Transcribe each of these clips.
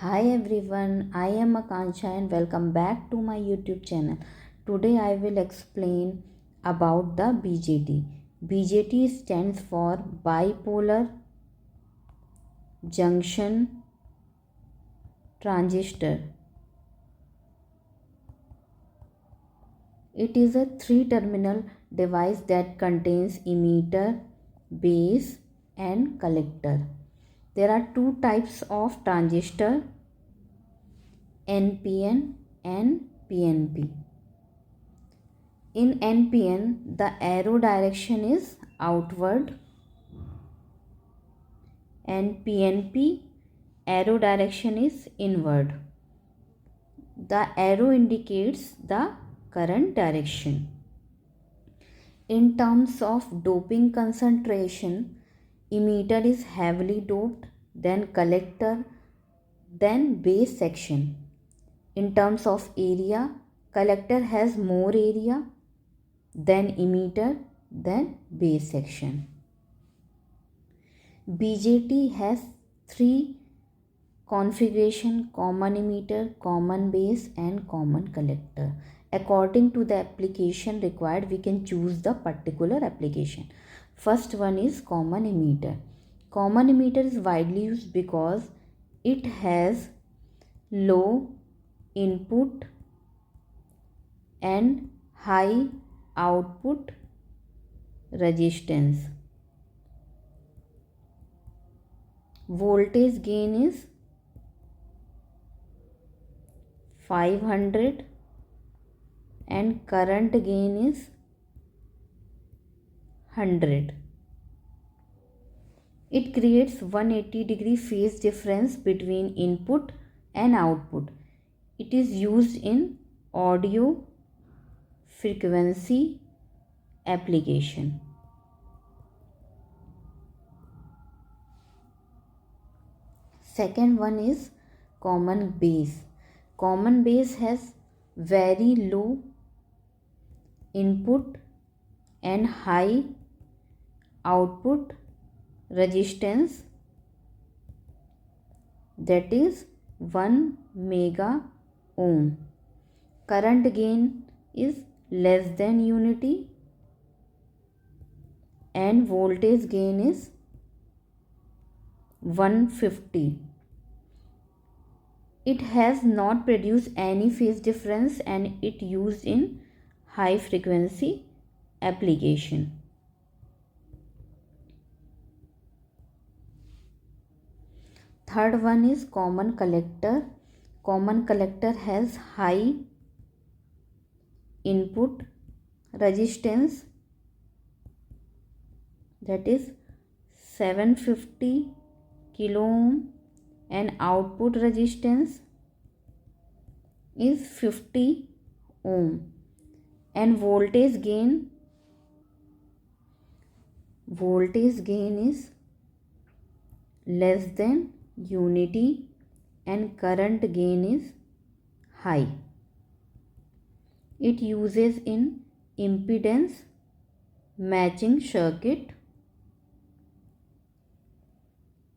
Hi everyone, I am Akansha and welcome back to my YouTube channel. Today I will explain about the BJT. BJT stands for bipolar junction transistor. It is a three-terminal device that contains emitter, base and collector. There are two types of transistor, NPN and PNP. In NPN, the arrow direction is outward, and PNP arrow direction is inward. The arrow indicates the current direction. In terms of doping concentration, emitter is heavily doped, then collector, then base section. In terms of area, collector has more area, then emitter, then base section. BJT has three configuration: common emitter, common base and common collector. According to the application required, we can choose the particular application. First one is common emitter. Common emitter is widely used because it has low input and high output resistance. Voltage gain is 500 and current gain is 100. It creates 180-degree phase difference between input and output. It is used in audio frequency application. Second one is common base. Common base has very low input and high output resistance, that is 1 mega ohm. Current gain is less than unity and voltage gain is 150. It has not produced any phase difference and it used in high frequency application. Third one is common collector. Common collector has high input resistance, that is 750 kilo ohm, and output resistance is 50 ohm, and voltage gain is less than unity and current gain is high. It uses in impedance matching circuit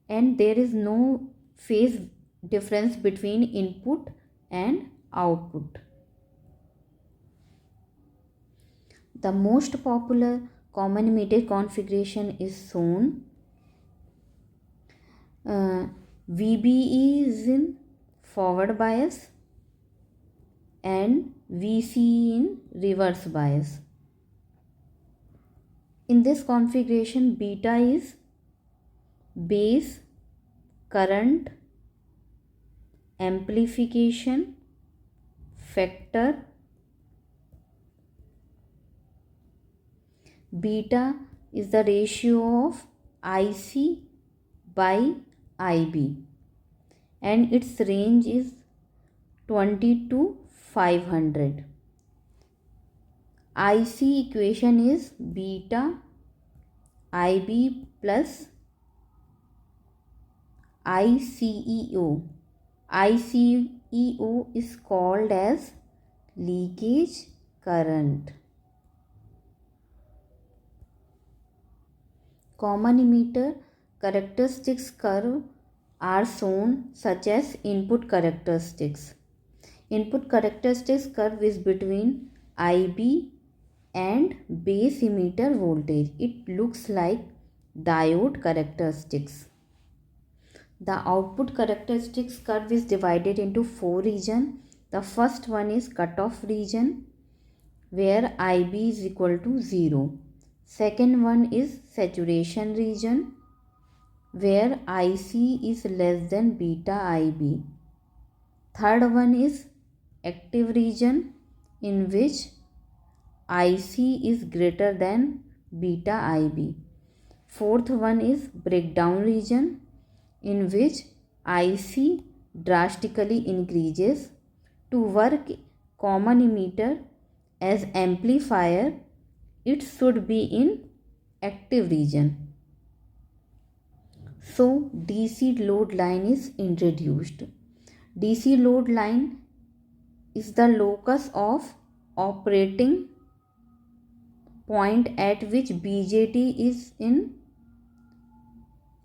and there is no phase difference between input and output. The most popular common emitter configuration is shown. VBE is in forward bias and VCE in reverse bias. In this configuration, beta is base current amplification factor. Beta is the ratio of IC by IB and its range is 20 to 500. IC equation is beta IB plus ICEO. ICEO is called as leakage current. Common emitter characteristics curve are shown such as input characteristics. Input characteristics curve is between IB and base emitter voltage. It looks like diode characteristics. The output characteristics curve is divided into 4 regions. The first one is cutoff region where IB is equal to 0. Second one is saturation region where IC is less than beta IB. Third one is active region in which IC is greater than beta IB. Fourth one is breakdown region in which IC drastically increases. To work common emitter as amplifier, it should be in active region. So DC load line is introduced. DC load line is the locus of operating point at which BJT is in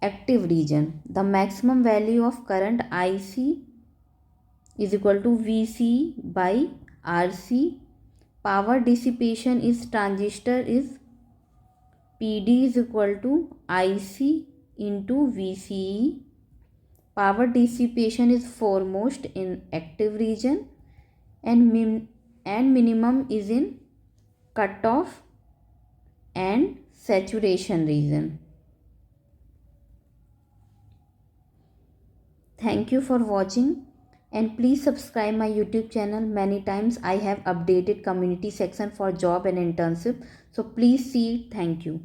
active region. The maximum value of current IC is equal to VC by RC. Power dissipation is transistor is PD is equal to IC into VCE. Power dissipation is foremost in active region and minimum is in cutoff and saturation region. Thank you for watching and please subscribe my YouTube channel. Many times I have updated community section for job and internship. So please see it. Thank you.